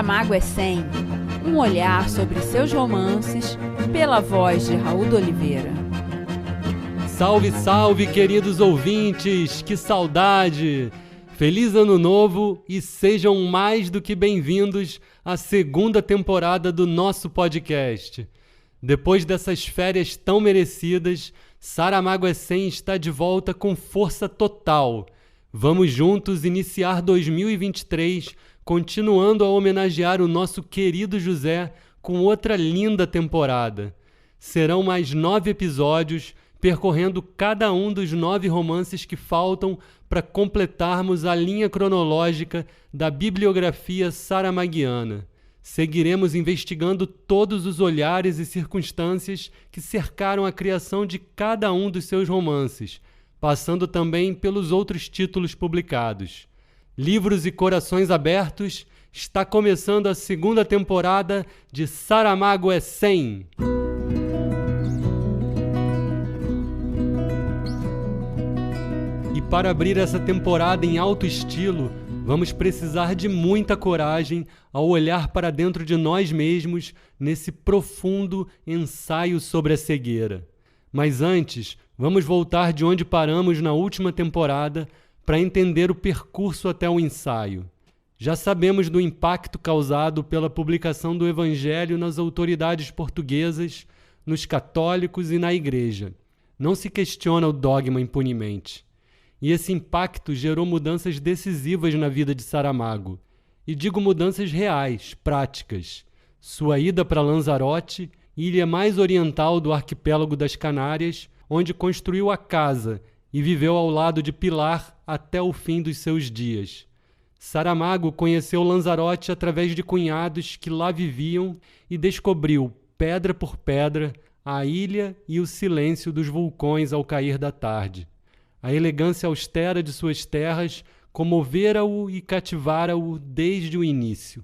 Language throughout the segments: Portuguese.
Saramago é 100, um olhar sobre seus romances pela voz de Raul Oliveira. Salve, salve, queridos ouvintes! Que saudade! Feliz Ano Novo e sejam mais do que bem-vindos à segunda temporada do nosso podcast. Depois dessas férias tão merecidas, Saramago é 100 está de volta com força total. Vamos juntos iniciar 2023, continuando a homenagear o nosso querido José com outra linda temporada. Serão mais 9 episódios, percorrendo cada um dos 9 romances que faltam para completarmos a linha cronológica da bibliografia saramaguiana. Seguiremos investigando todos os olhares e circunstâncias que cercaram a criação de cada um dos seus romances, passando também pelos outros títulos publicados. Livros e corações abertos, está começando a segunda temporada de Saramago é 100. E para abrir essa temporada em alto estilo, vamos precisar de muita coragem ao olhar para dentro de nós mesmos nesse profundo ensaio sobre a cegueira. Mas antes, vamos voltar de onde paramos na última temporada para entender o percurso até o ensaio. Já sabemos do impacto causado pela publicação do Evangelho nas autoridades portuguesas, nos católicos e na Igreja. Não se questiona o dogma impunemente. E esse impacto gerou mudanças decisivas na vida de Saramago. E digo mudanças reais, práticas. Sua ida para Lanzarote, ilha mais oriental do arquipélago das Canárias, onde construiu a casa e viveu ao lado de Pilar até o fim dos seus dias. Saramago conheceu Lanzarote através de cunhados que lá viviam e descobriu, pedra por pedra, a ilha e o silêncio dos vulcões ao cair da tarde. A elegância austera de suas terras comovera-o e cativara-o desde o início.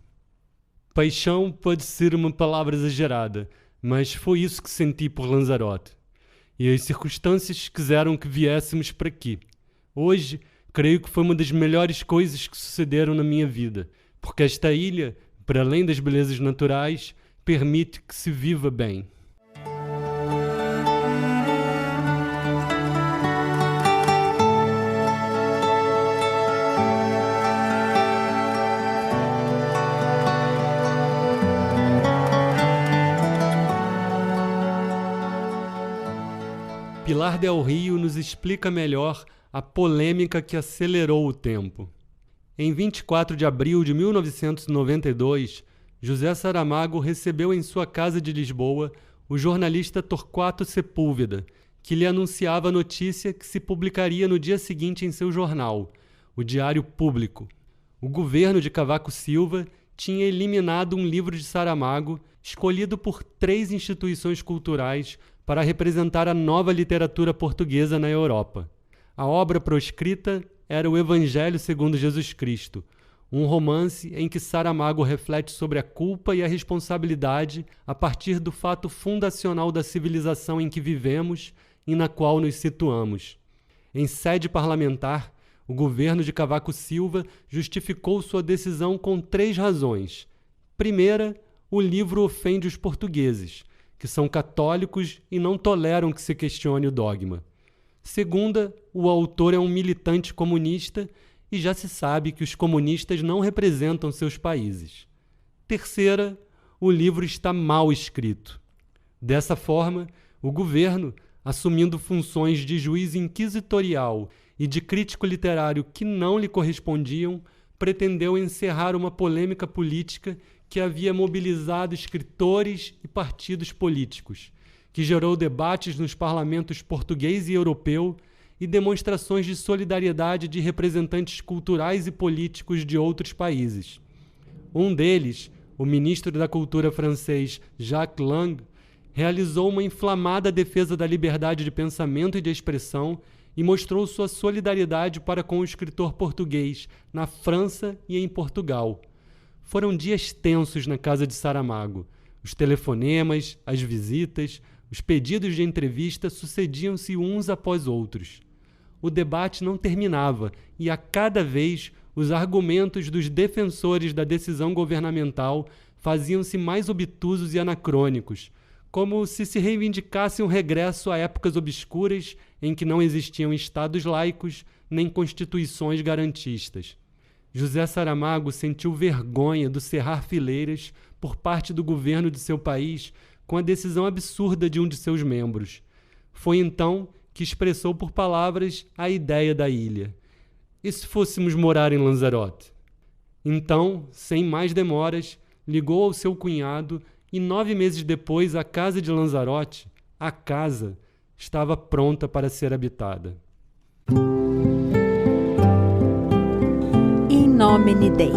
Paixão pode ser uma palavra exagerada, mas foi isso que senti por Lanzarote. E as circunstâncias quiseram que viéssemos para aqui. Hoje, creio que foi uma das melhores coisas que sucederam na minha vida, porque esta ilha, para além das belezas naturais, permite que se viva bem. Pilar del Rio nos explica melhor a polêmica que acelerou o tempo. Em 24 de abril de 1992, José Saramago recebeu em sua casa de Lisboa o jornalista Torquato Sepúlveda, que lhe anunciava a notícia que se publicaria no dia seguinte em seu jornal, o Diário Público. O governo de Cavaco Silva tinha eliminado um livro de Saramago escolhido por 3 instituições culturais para representar a nova literatura portuguesa na Europa. A obra proscrita era o Evangelho segundo Jesus Cristo, um romance em que Saramago reflete sobre a culpa e a responsabilidade a partir do fato fundacional da civilização em que vivemos e na qual nos situamos. Em sede parlamentar, o governo de Cavaco Silva justificou sua decisão com 3 razões. Primeira, o livro ofende os portugueses, que são católicos e não toleram que se questione o dogma. Segunda, o autor é um militante comunista e já se sabe que os comunistas não representam seus países. Terceira, o livro está mal escrito. Dessa forma, o governo, assumindo funções de juiz inquisitorial e de crítico literário que não lhe correspondiam, pretendeu encerrar uma polêmica política que havia mobilizado escritores e partidos políticos, que gerou debates nos parlamentos português e europeu e demonstrações de solidariedade de representantes culturais e políticos de outros países. Um deles, o ministro da Cultura francês Jacques Lang, realizou uma inflamada defesa da liberdade de pensamento e de expressão e mostrou sua solidariedade para com o escritor português na França e em Portugal. Foram dias tensos na casa de Saramago. Os telefonemas, as visitas, os pedidos de entrevista sucediam-se uns após outros. O debate não terminava e a cada vez os argumentos dos defensores da decisão governamental faziam-se mais obtusos e anacrônicos, como se reivindicasse um regresso a épocas obscuras em que não existiam estados laicos nem constituições garantistas. José Saramago sentiu vergonha do cerrar fileiras por parte do governo de seu país com a decisão absurda de um de seus membros. Foi então que expressou por palavras a ideia da ilha. E se fôssemos morar em Lanzarote? Então, sem mais demoras, ligou ao seu cunhado e 9 meses depois a casa de Lanzarote, a casa, estava pronta para ser habitada. In nomine Dei.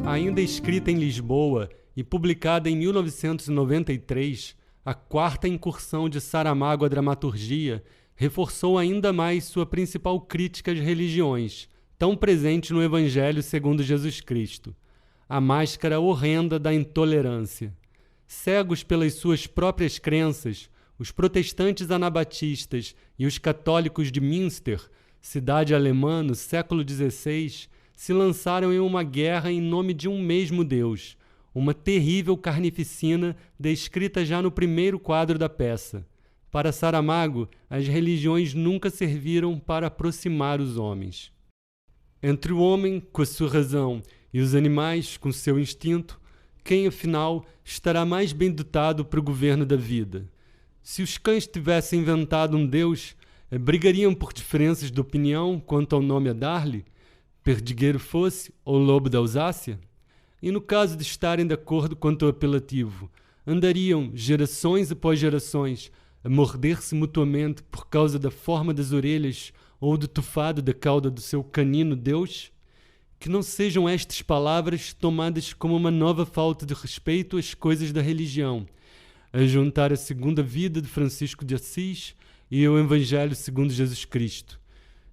Ainda escrita em Lisboa e publicada em 1993, a 4ª incursão de Saramago à dramaturgia reforçou ainda mais sua principal crítica às religiões, tão presente no Evangelho segundo Jesus Cristo, a máscara horrenda da intolerância. Cegos pelas suas próprias crenças, os protestantes anabatistas e os católicos de Münster, cidade alemã no século XVI, se lançaram em uma guerra em nome de um mesmo Deus, uma terrível carnificina descrita já no primeiro quadro da peça. Para Saramago, as religiões nunca serviram para aproximar os homens. Entre o homem, com a sua razão, e os animais, com seu instinto, quem, afinal, estará mais bem dotado para o governo da vida? Se os cães tivessem inventado um Deus, brigariam por diferenças de opinião quanto ao nome a dar-lhe, perdigueiro fosse ou lobo da Alsácia? E no caso de estarem de acordo quanto ao apelativo, andariam, gerações após gerações, a morder-se mutuamente por causa da forma das orelhas ou do tufado da cauda do seu canino Deus? Que não sejam estas palavras tomadas como uma nova falta de respeito às coisas da religião, a juntar a segunda vida de Francisco de Assis e o Evangelho segundo Jesus Cristo.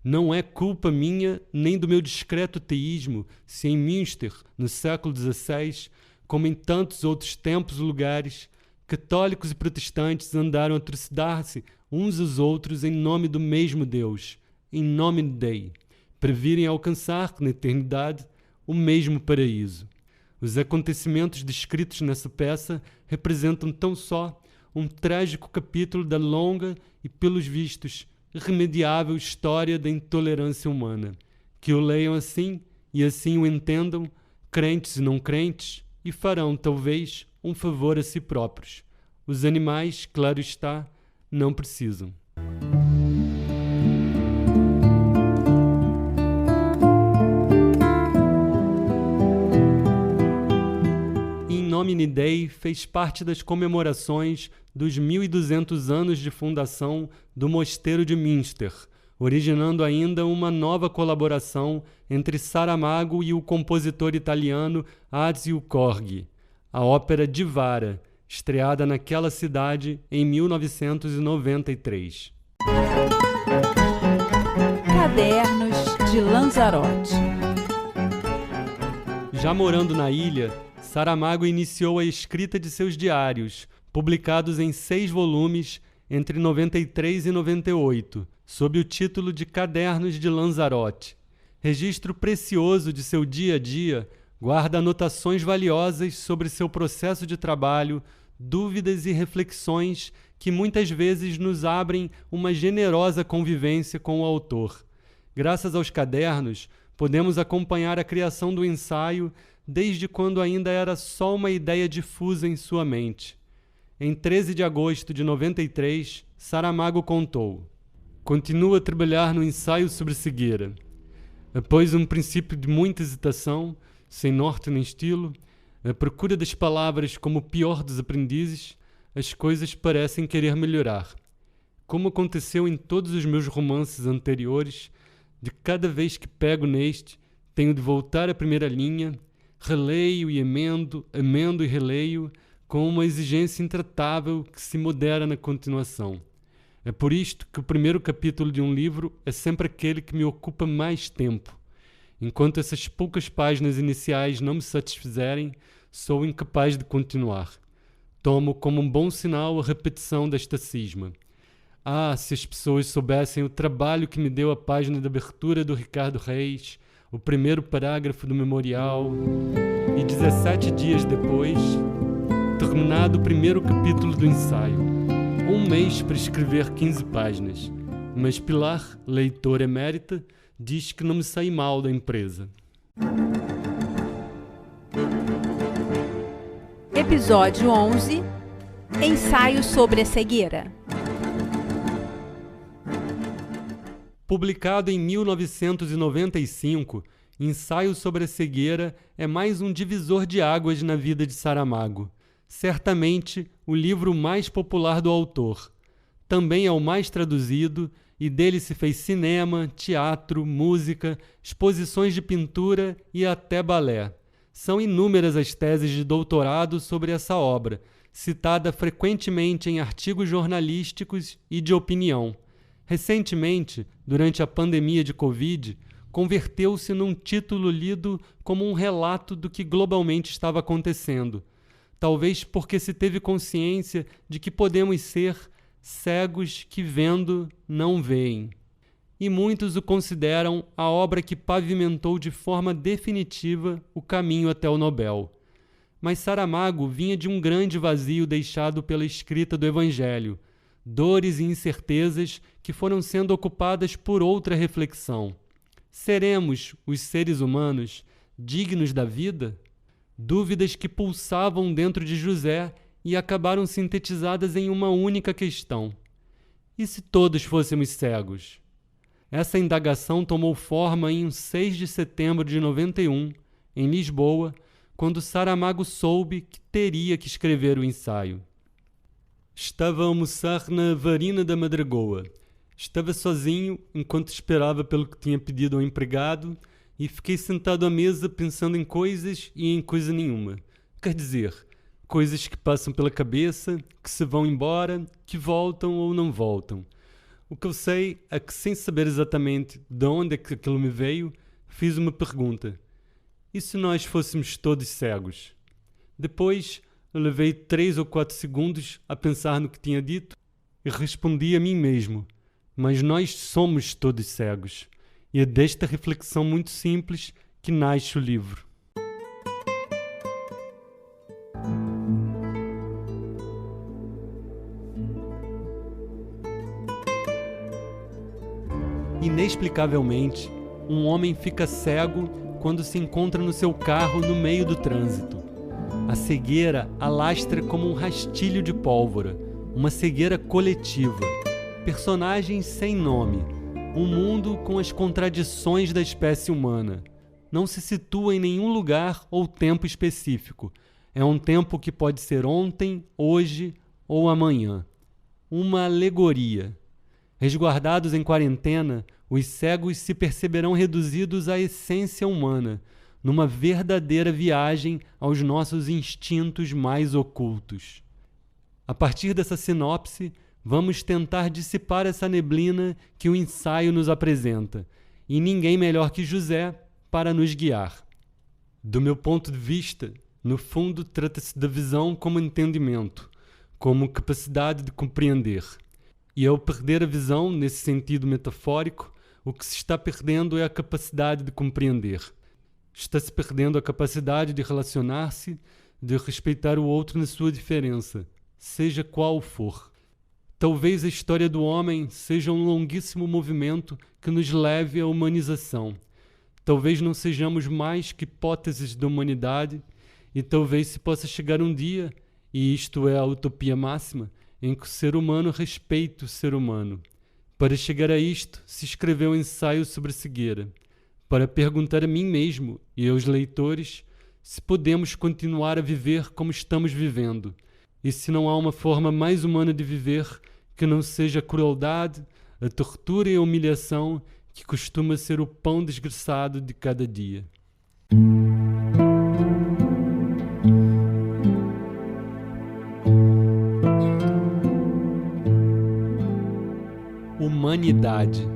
Não é culpa minha nem do meu discreto teísmo se em Münster, no século XVI, como em tantos outros tempos e lugares, católicos e protestantes andaram a trucidar-se uns aos outros em nome do mesmo Deus, em nomine Dei, para virem alcançar, na eternidade, o mesmo paraíso. Os acontecimentos descritos nessa peça representam tão só um trágico capítulo da longa e, pelos vistos, irremediável história da intolerância humana. Que o leiam assim e assim o entendam, crentes e não crentes, e farão, talvez, um favor a si próprios. Os animais, claro está, não precisam. In nomine Dei fez parte das comemorações dos 1200 anos de fundação do Mosteiro de Münster, originando ainda uma nova colaboração entre Saramago e o compositor italiano Ezio Corgi, a ópera Divara, estreada naquela cidade em 1993. Cadernos de Lanzarote. Já morando na ilha, Saramago iniciou a escrita de seus diários, publicados em 6 volumes entre 93 e 98, sob o título de Cadernos de Lanzarote. Registro precioso de seu dia a dia, guarda anotações valiosas sobre seu processo de trabalho, dúvidas e reflexões que muitas vezes nos abrem uma generosa convivência com o autor. Graças aos cadernos, podemos acompanhar a criação do ensaio desde quando ainda era só uma ideia difusa em sua mente. Em 13 de agosto de 93, Saramago contou: "Continuo a trabalhar no ensaio sobre cegueira. Após um princípio de muita hesitação, sem norte nem estilo, à procura das palavras como o pior dos aprendizes, as coisas parecem querer melhorar. Como aconteceu em todos os meus romances anteriores, de cada vez que pego neste, tenho de voltar à primeira linha, releio e emendo e releio, com uma exigência intratável que se modera na continuação. É por isto que o primeiro capítulo de um livro é sempre aquele que me ocupa mais tempo. Enquanto essas poucas páginas iniciais não me satisfizerem, sou incapaz de continuar. Tomo como um bom sinal a repetição desta cisma. Ah, se as pessoas soubessem o trabalho que me deu a página de abertura do Ricardo Reis, o primeiro parágrafo do memorial, e 17 dias depois, terminado o primeiro capítulo do ensaio. Um mês para escrever 15 páginas. Mas Pilar, leitora emérita, diz que não me saí mal da empresa. Episódio 11. Ensaio sobre a cegueira. Publicado em 1995, Ensaio sobre a Cegueira é mais um divisor de águas na vida de Saramago. Certamente o livro mais popular do autor. Também é o mais traduzido e dele se fez cinema, teatro, música, exposições de pintura e até balé. São inúmeras as teses de doutorado sobre essa obra, citada frequentemente em artigos jornalísticos e de opinião. Recentemente, durante a pandemia de Covid, converteu-se num título lido como um relato do que globalmente estava acontecendo. Talvez porque se teve consciência de que podemos ser cegos que vendo não veem. E muitos o consideram a obra que pavimentou de forma definitiva o caminho até o Nobel. Mas Saramago vinha de um grande vazio deixado pela escrita do Evangelho, dores e incertezas que foram sendo ocupadas por outra reflexão. Seremos, os seres humanos, dignos da vida? Dúvidas que pulsavam dentro de José e acabaram sintetizadas em uma única questão. E se todos fôssemos cegos? Essa indagação tomou forma em 6 de setembro de 91, em Lisboa, quando Saramago soube que teria que escrever o ensaio. Estava a almoçar na varina da Madragoa. Estava sozinho enquanto esperava pelo que tinha pedido ao empregado e fiquei sentado à mesa pensando em coisas e em coisa nenhuma. Quer dizer, coisas que passam pela cabeça, que se vão embora, que voltam ou não voltam. O que eu sei é que, sem saber exatamente de onde é que aquilo me veio, fiz uma pergunta. E se nós fôssemos todos cegos? Depois, eu levei 3 ou 4 segundos a pensar no que tinha dito e respondi a mim mesmo. Mas nós somos todos cegos. E é desta reflexão muito simples que nasce o livro. Inexplicavelmente, um homem fica cego quando se encontra no seu carro no meio do trânsito. A cegueira alastra como um rastilho de pólvora, uma cegueira coletiva. Personagens sem nome, um mundo com as contradições da espécie humana. Não se situa em nenhum lugar ou tempo específico. É um tempo que pode ser ontem, hoje ou amanhã. Uma alegoria. Resguardados em quarentena, os cegos se perceberão reduzidos à essência humana, numa verdadeira viagem aos nossos instintos mais ocultos. A partir dessa sinopse, vamos tentar dissipar essa neblina que o ensaio nos apresenta, e ninguém melhor que José para nos guiar. Do meu ponto de vista, no fundo, trata-se da visão como entendimento, como capacidade de compreender. E ao perder a visão, nesse sentido metafórico, o que se está perdendo é a capacidade de compreender. Está-se perdendo a capacidade de relacionar-se, de respeitar o outro na sua diferença, seja qual for. Talvez a história do homem seja um longuíssimo movimento que nos leve à humanização. Talvez não sejamos mais que hipóteses da humanidade e talvez se possa chegar um dia, e isto é a utopia máxima, em que o ser humano respeita o ser humano. Para chegar a isto, se escreveu um ensaio sobre a cegueira, para perguntar a mim mesmo e aos leitores se podemos continuar a viver como estamos vivendo, e se não há uma forma mais humana de viver que não seja a crueldade, a tortura e a humilhação que costuma ser o pão desgraçado de cada dia. Humanidade.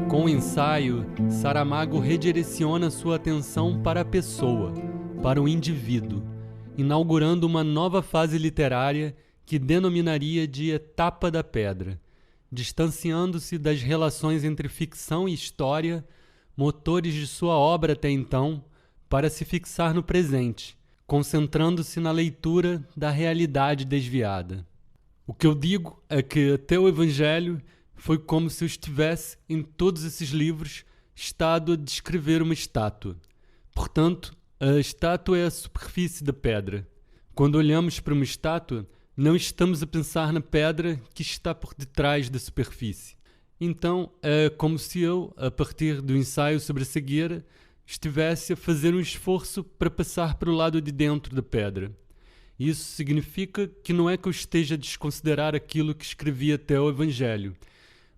Com o ensaio, Saramago redireciona sua atenção para a pessoa, para o indivíduo, inaugurando uma nova fase literária que denominaria de Etapa da Pedra. distanciando-se das relações entre ficção e história, motores de sua obra até então, para se fixar no presente, concentrando-se na leitura da realidade desviada. O que eu digo é que até o Evangelho foi como se eu estivesse, em todos esses livros, estado a descrever uma estátua. Portanto, a estátua é a superfície da pedra. Quando olhamos para uma estátua, não estamos a pensar na pedra que está por detrás da superfície. Então, é como se eu, a partir do ensaio sobre a cegueira, estivesse a fazer um esforço para passar para o lado de dentro da pedra. Isso significa que não é que eu esteja a desconsiderar aquilo que escrevi até o Evangelho,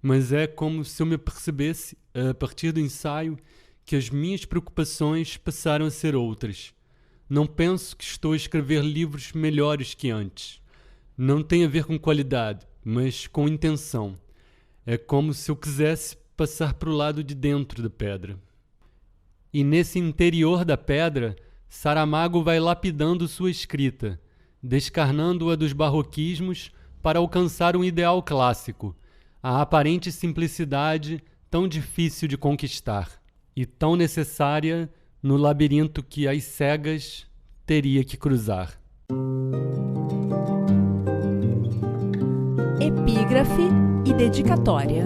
mas é como se eu me apercebesse, a partir do ensaio, que as minhas preocupações passaram a ser outras. Não penso que estou a escrever livros melhores que antes. Não tem a ver com qualidade, mas com intenção. É como se eu quisesse passar para o lado de dentro da pedra. E nesse interior da pedra, Saramago vai lapidando sua escrita, descarnando-a dos barroquismos para alcançar um ideal clássico, a aparente simplicidade tão difícil de conquistar e tão necessária no labirinto que às cegas teria que cruzar. Epígrafe e dedicatória.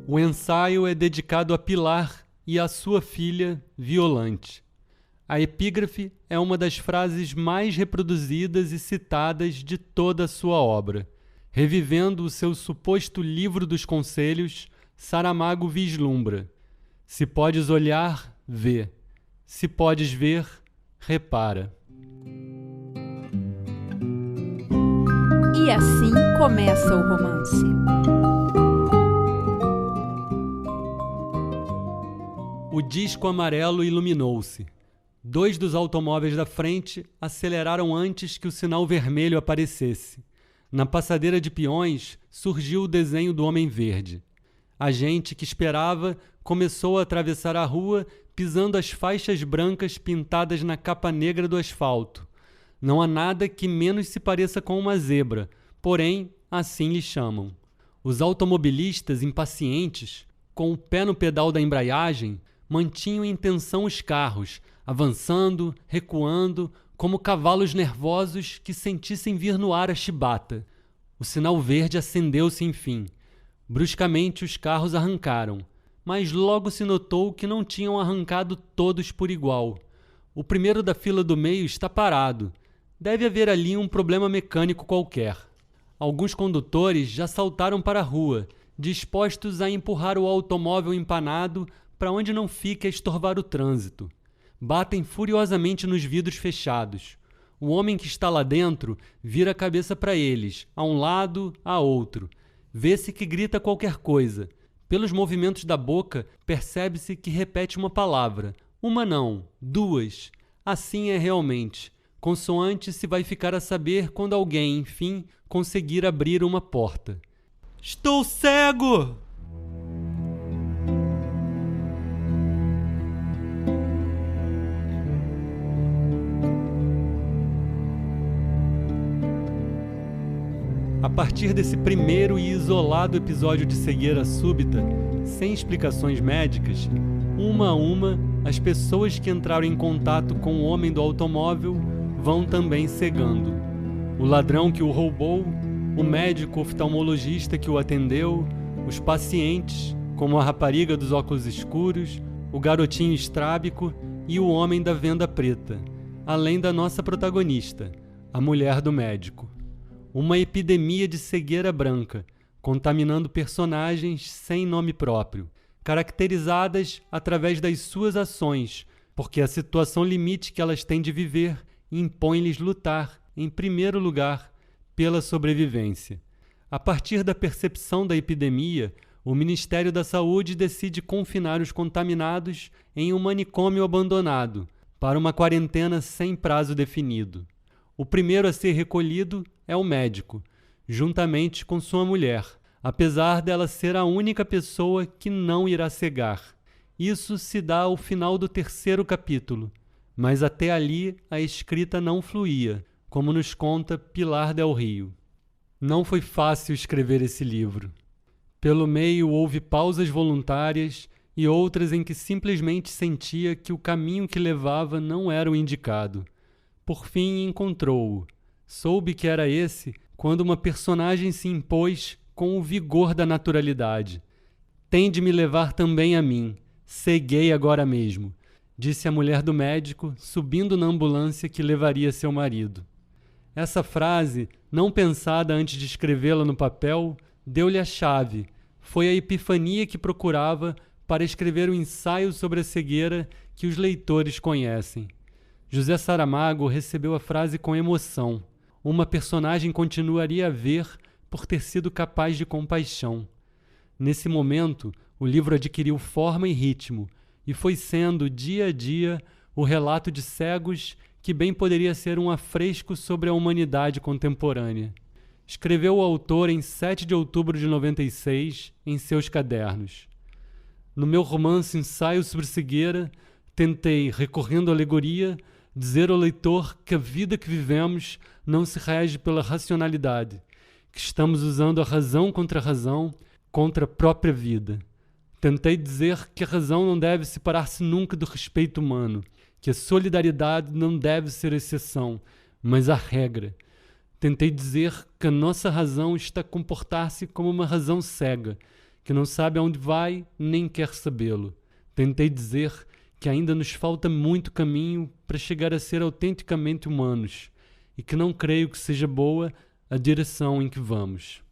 O ensaio é dedicado a Pilar e à sua filha, Violante. A epígrafe é uma das frases mais reproduzidas e citadas de toda a sua obra. Revivendo o seu suposto livro dos conselhos, Saramago vislumbra: se podes olhar, vê. Se podes ver, repara. E assim começa o romance. O disco amarelo iluminou-se. 2 dos automóveis da frente aceleraram antes que o sinal vermelho aparecesse. Na passadeira de peões surgiu o desenho do Homem Verde. A gente que esperava começou a atravessar a rua pisando as faixas brancas pintadas na capa negra do asfalto. Não há nada que menos se pareça com uma zebra, porém, assim lhe chamam. Os automobilistas impacientes, com o pé no pedal da embreagem, mantinham em tensão os carros, avançando, recuando, como cavalos nervosos que sentissem vir no ar a chibata. O sinal verde acendeu-se enfim. Bruscamente os carros arrancaram, mas logo se notou que não tinham arrancado todos por igual. O primeiro da fila do meio está parado. Deve haver ali um problema mecânico qualquer. Alguns condutores já saltaram para a rua, dispostos a empurrar o automóvel empanado para onde não fique a estorvar o trânsito. Batem furiosamente nos vidros fechados. O homem que está lá dentro vira a cabeça para eles, a um lado, a outro. Vê-se que grita qualquer coisa. Pelos movimentos da boca, percebe-se que repete uma palavra. Uma não, 2. Assim é realmente. Consoante se vai ficar a saber quando alguém, enfim, conseguir abrir uma porta. Estou cego! A partir desse primeiro e isolado episódio de cegueira súbita, sem explicações médicas, uma a uma, as pessoas que entraram em contato com o homem do automóvel vão também cegando. O ladrão que o roubou, o médico oftalmologista que o atendeu, os pacientes, como a rapariga dos óculos escuros, o garotinho estrábico e o homem da venda preta, além da nossa protagonista, a mulher do médico. Uma epidemia de cegueira branca, contaminando personagens sem nome próprio, caracterizadas através das suas ações, porque a situação limite que elas têm de viver impõe-lhes lutar, em primeiro lugar, pela sobrevivência. A partir da percepção da epidemia, o Ministério da Saúde decide confinar os contaminados em um manicômio abandonado, para uma quarentena sem prazo definido. O primeiro a ser recolhido é o médico, juntamente com sua mulher, apesar dela ser a única pessoa que não irá cegar. Isso se dá ao final do 3º capítulo, mas até ali a escrita não fluía, como nos conta Pilar del Rio. Não foi fácil escrever esse livro. Pelo meio houve pausas voluntárias e outras em que simplesmente sentia que o caminho que levava não era o indicado. Por fim encontrou-o. Soube que era esse quando uma personagem se impôs com o vigor da naturalidade. Tem de me levar também a mim. Ceguei agora mesmo, disse a mulher do médico, subindo na ambulância que levaria seu marido. Essa frase, não pensada antes de escrevê-la no papel, deu-lhe a chave. Foi a epifania que procurava para escrever o ensaio sobre a cegueira que os leitores conhecem. José Saramago recebeu a frase com emoção. Uma personagem continuaria a ver por ter sido capaz de compaixão. Nesse momento, o livro adquiriu forma e ritmo, e foi sendo, dia a dia, o relato de cegos que bem poderia ser um afresco sobre a humanidade contemporânea. Escreveu o autor em 7 de outubro de 96, em seus cadernos. No meu romance Ensaio sobre Cegueira, tentei, recorrendo à alegoria, dizer ao leitor que a vida que vivemos não se rege pela racionalidade, que estamos usando a razão contra a própria vida. Tentei dizer que a razão não deve separar-se nunca do respeito humano, que a solidariedade não deve ser a exceção, mas a regra. Tentei dizer que a nossa razão está a comportar-se como uma razão cega, que não sabe aonde vai nem quer sabê-lo. Tentei dizer que ainda nos falta muito caminho para chegar a ser autenticamente humanos e que não creio que seja boa a direção em que vamos.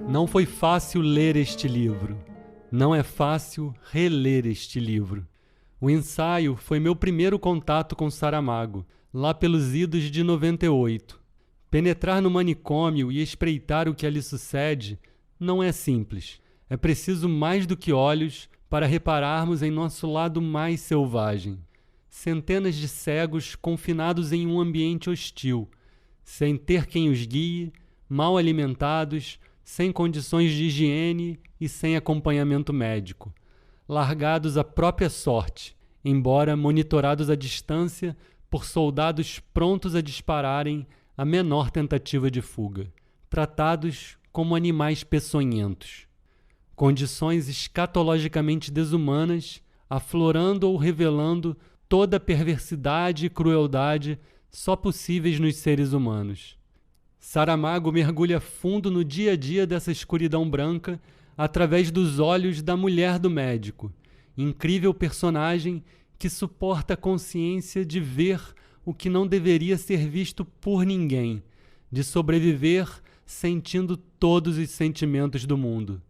Não foi fácil ler este livro. Não é fácil reler este livro. O ensaio foi meu primeiro contato com Saramago, lá pelos idos de 98. Penetrar no manicômio e espreitar o que ali sucede não é simples. É preciso mais do que olhos para repararmos em nosso lado mais selvagem. Centenas de cegos confinados em um ambiente hostil, sem ter quem os guie, mal alimentados, sem condições de higiene e sem acompanhamento médico, largados à própria sorte, embora monitorados à distância por soldados prontos a dispararem a menor tentativa de fuga, tratados como animais peçonhentos. Condições escatologicamente desumanas, aflorando ou revelando toda a perversidade e crueldade só possíveis nos seres humanos. Saramago mergulha fundo no dia a dia dessa escuridão branca através dos olhos da mulher do médico, incrível personagem que suporta a consciência de ver o que não deveria ser visto por ninguém, de sobreviver sentindo todos os sentimentos do mundo.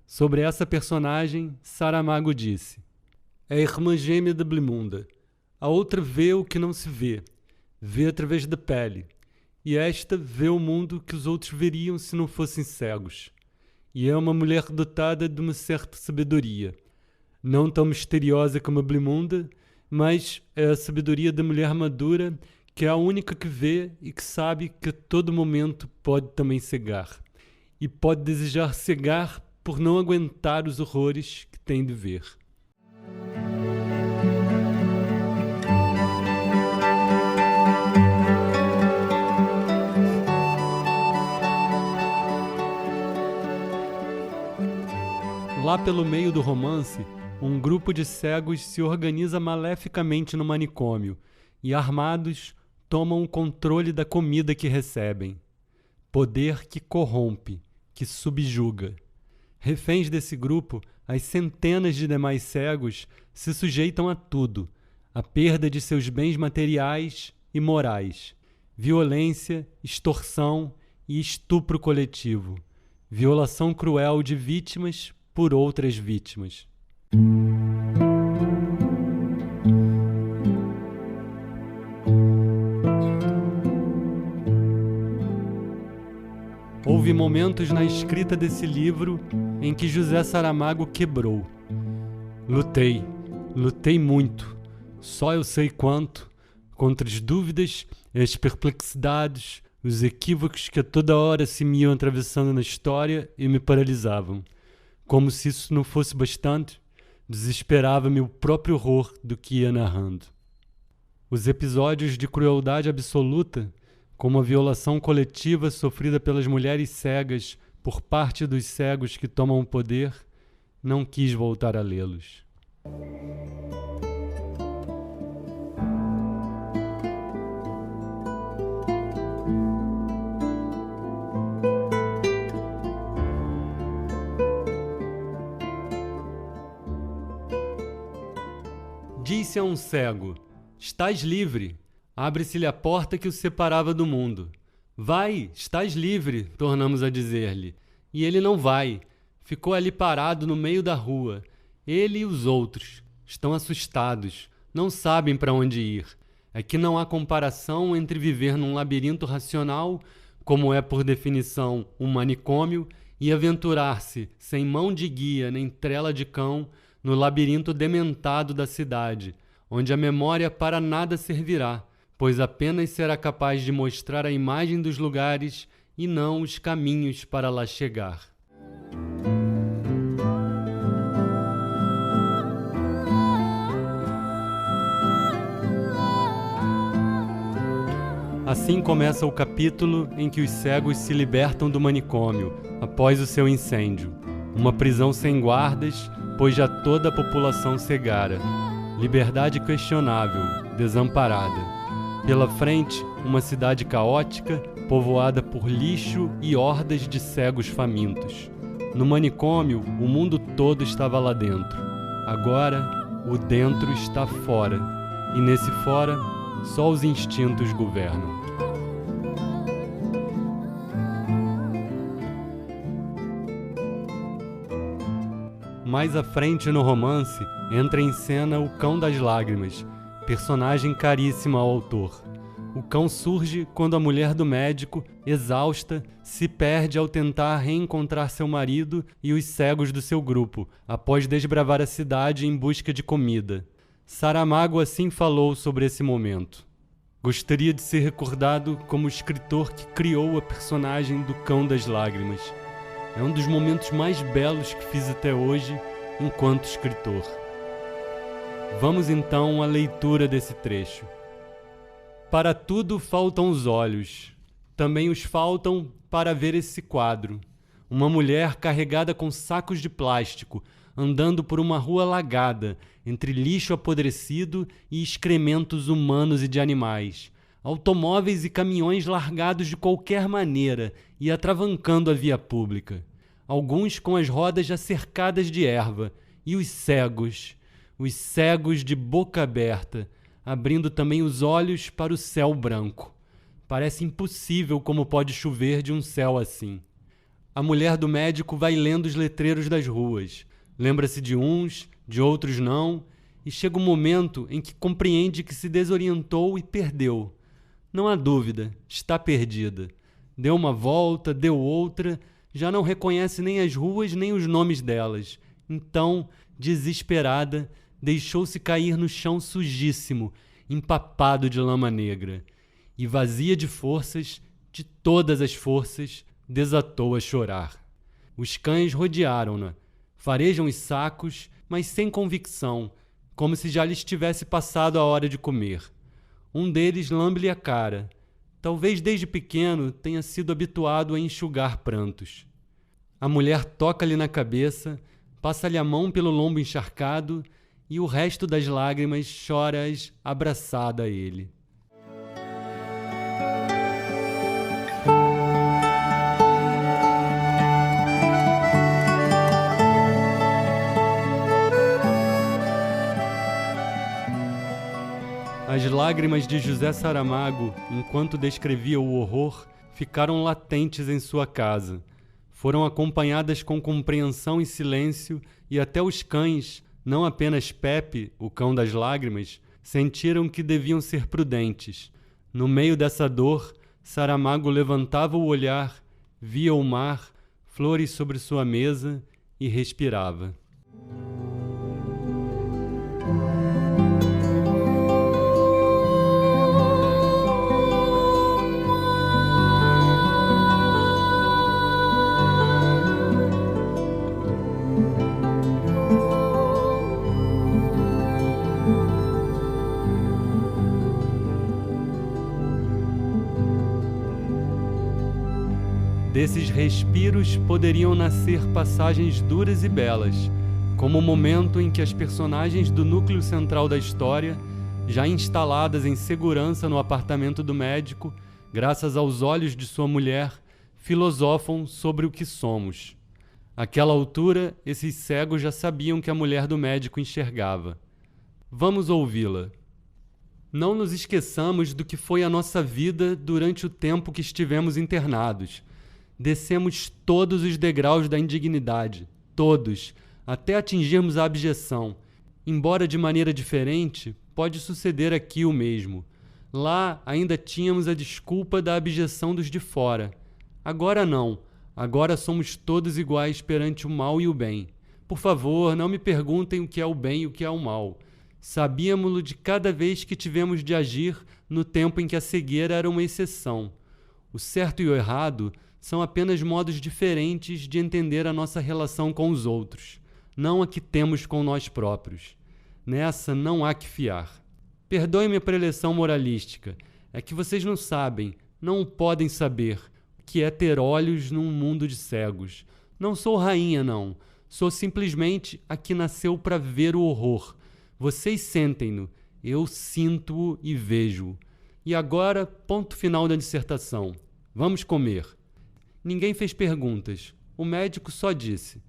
Sobre essa personagem, Saramago disse: é a irmã gêmea de Blimunda. A outra vê o que não se vê através da pele. E esta vê o mundo que os outros veriam se não fossem cegos. E é uma mulher dotada de uma certa sabedoria. Não tão misteriosa como a Blimunda, mas é a sabedoria da mulher madura, que é a única que vê e que sabe que a todo momento pode também cegar. E pode desejar cegar por não aguentar os horrores que tem de ver. Lá pelo meio do romance, um grupo de cegos se organiza maleficamente no manicômio e, armados, tomam o controle da comida que recebem. Poder que corrompe, que subjuga. Reféns desse grupo, as centenas de demais cegos se sujeitam a tudo, a perda de seus bens materiais e morais, violência, extorsão e estupro coletivo, violação cruel de vítimas por outras vítimas. Houve momentos na escrita desse livro em que José Saramago quebrou. Lutei muito, só eu sei quanto, contra as dúvidas, as perplexidades, os equívocos que a toda hora se me iam atravessando na história e me paralisavam. como se isso não fosse bastante, desesperava-me o próprio horror do que ia narrando. Os episódios de crueldade absoluta, como a violação coletiva sofrida pelas mulheres cegas por parte dos cegos que tomam o poder, não quis voltar a lê-los. Disse a um cego: estás livre. Abre-se-lhe a porta que o separava do mundo. Vai, estás livre, tornamos a dizer-lhe. E ele não vai. Ficou ali parado no meio da rua. Ele e os outros. Estão assustados. Não sabem para onde ir. É que não há comparação entre viver num labirinto racional, como é por definição um manicômio, e aventurar-se, sem mão de guia nem trela de cão, no labirinto dementado da cidade, onde a memória para nada servirá, pois apenas será capaz de mostrar a imagem dos lugares e não os caminhos para lá chegar. Assim começa o capítulo em que os cegos se libertam do manicômio, após o seu incêndio. Uma prisão sem guardas, pois já toda a população cegara. Liberdade questionável, desamparada. Pela frente, uma cidade caótica, povoada por lixo e hordas de cegos famintos. No manicômio, o mundo todo estava lá dentro. Agora, o dentro está fora. E nesse fora, só os instintos governam. Mais à frente no romance, entra em cena o Cão das Lágrimas, personagem caríssima ao autor. O cão surge quando a mulher do médico, exausta, se perde ao tentar reencontrar seu marido e os cegos do seu grupo, após desbravar a cidade em busca de comida. Saramago assim falou sobre esse momento. Gostaria de ser recordado como o escritor que criou a personagem do Cão das Lágrimas. É um dos momentos mais belos que fiz até hoje enquanto escritor. Vamos então à leitura desse trecho. Para tudo faltam os olhos. Também os faltam para ver esse quadro. Uma mulher carregada com sacos de plástico, andando por uma rua alagada, entre lixo apodrecido e excrementos humanos e de animais. Automóveis e caminhões largados de qualquer maneira e atravancando a via pública. Alguns com as rodas já cercadas de erva. E os cegos de boca aberta, abrindo também os olhos para o céu branco. Parece impossível como pode chover de um céu assim. A mulher do médico vai lendo os letreiros das ruas. Lembra-se de uns, de outros não, e chega um momento em que compreende que se desorientou e perdeu. Não há dúvida, está perdida. Deu uma volta, deu outra, já não reconhece nem as ruas nem os nomes delas. Então, desesperada, deixou-se cair no chão sujíssimo, empapado de lama negra. E vazia de forças, de todas as forças, desatou a chorar. Os cães rodearam-na, farejam os sacos, mas sem convicção, como se já lhes tivesse passado a hora de comer. Um deles lambe-lhe a cara. Talvez desde pequeno tenha sido habituado a enxugar prantos. A mulher toca-lhe na cabeça, passa-lhe a mão pelo lombo encharcado e o resto das lágrimas chora-as abraçada a ele. As lágrimas de José Saramago, enquanto descrevia o horror, ficaram latentes em sua casa. Foram acompanhadas com compreensão e silêncio, e até os cães, não apenas Pepe, o cão das lágrimas, sentiram que deviam ser prudentes. No meio dessa dor, Saramago levantava o olhar, via o mar, flores sobre sua mesa e respirava. Desses respiros poderiam nascer passagens duras e belas, como o momento em que as personagens do núcleo central da história, já instaladas em segurança no apartamento do médico, graças aos olhos de sua mulher, filosofam sobre o que somos. Àquela altura, esses cegos já sabiam que a mulher do médico enxergava. Vamos ouvi-la. Não nos esqueçamos do que foi a nossa vida durante o tempo que estivemos internados. Descemos todos os degraus da indignidade, todos, até atingirmos a abjeção. Embora de maneira diferente, pode suceder aqui o mesmo. Lá ainda tínhamos a desculpa da abjeção dos de fora. Agora não. Agora somos todos iguais perante o mal e o bem. Por favor, não me perguntem o que é o bem e o que é o mal. Sabíamo-lo de cada vez que tivemos de agir no tempo em que a cegueira era uma exceção. O certo e o errado são apenas modos diferentes de entender a nossa relação com os outros, não a que temos com nós próprios. Nessa não há que fiar. Perdoe-me a preleção moralística. É que vocês não sabem, não podem saber o que é ter olhos num mundo de cegos. Não sou rainha, não. Sou simplesmente a que nasceu para ver o horror. Vocês sentem-no, eu sinto-o e vejo-o. E agora, ponto final da dissertação. Vamos comer. Ninguém fez perguntas. O médico só disse: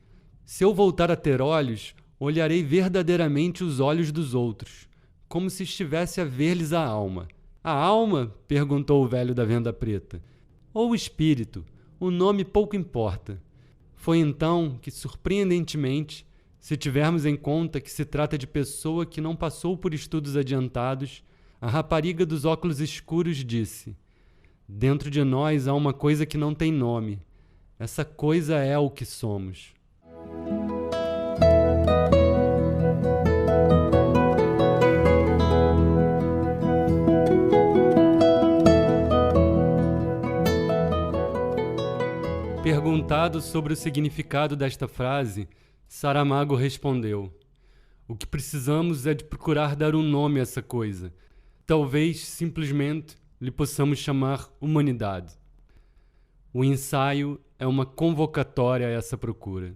se eu voltar a ter olhos, olharei verdadeiramente os olhos dos outros, como se estivesse a ver-lhes a alma. A alma? Perguntou o velho da venda preta. Ou o espírito? O nome pouco importa. Foi então que, surpreendentemente, se tivermos em conta que se trata de pessoa que não passou por estudos adiantados, a rapariga dos óculos escuros disse: dentro de nós há uma coisa que não tem nome. Essa coisa é o que somos. Perguntado sobre o significado desta frase, Saramago respondeu: o que precisamos é de procurar dar um nome a essa coisa. Talvez, simplesmente, lhe possamos chamar humanidade. O ensaio é uma convocatória a essa procura.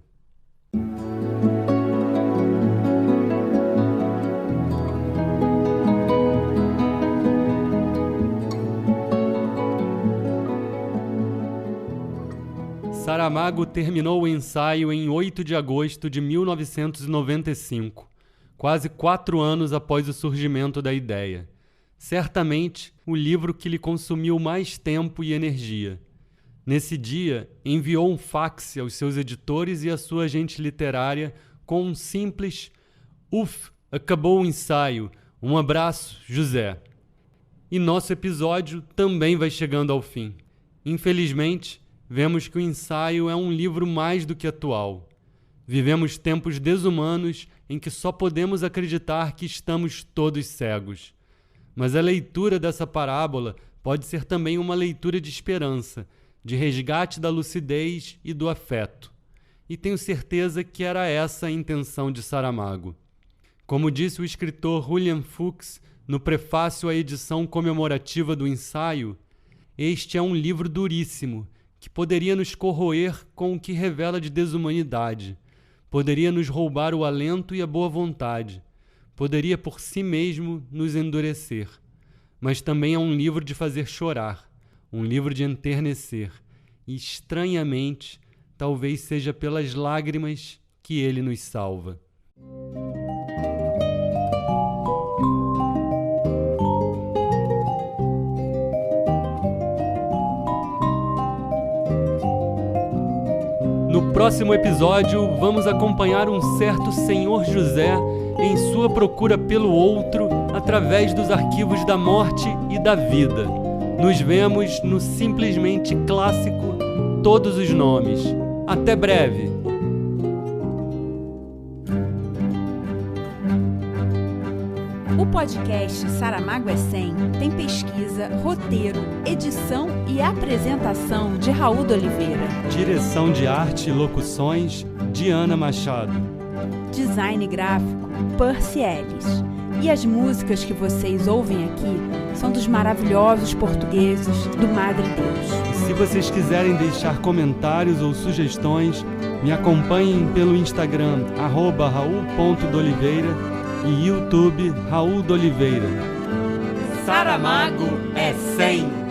Saramago terminou o ensaio em 8 de agosto de 1995, quase 4 anos após o surgimento da ideia. Certamente, o livro que lhe consumiu mais tempo e energia. Nesse dia, enviou um fax aos seus editores e à sua agente literária com um simples "Uf, acabou o ensaio, um abraço, José". E nosso episódio também vai chegando ao fim. Infelizmente, vemos que o ensaio é um livro mais do que atual. Vivemos tempos desumanos em que só podemos acreditar que estamos todos cegos. Mas a leitura dessa parábola pode ser também uma leitura de esperança, de resgate da lucidez e do afeto. E tenho certeza que era essa a intenção de Saramago. Como disse o escritor William Fuchs no prefácio à edição comemorativa do ensaio, este é um livro duríssimo, que poderia nos corroer com o que revela de desumanidade, poderia nos roubar o alento e a boa vontade, poderia por si mesmo nos endurecer, mas também é um livro de fazer chorar, um livro de enternecer, e estranhamente, talvez seja pelas lágrimas que ele nos salva. No próximo episódio, vamos acompanhar um certo Senhor José em sua procura pelo outro através dos arquivos da morte e da vida. Nos vemos no simplesmente clássico Todos os Nomes. Até breve! O podcast Saramago é 100 tem pesquisa, roteiro, edição e apresentação de Raul de Oliveira. Direção de arte e locuções, Diana Machado. Design gráfico, Percy Ellis. E as músicas que vocês ouvem aqui são dos maravilhosos portugueses do Madre Deus. Se vocês quiserem deixar comentários ou sugestões, me acompanhem pelo Instagram @raul.doliveira e YouTube Raul Doliveira. Saramago é 100!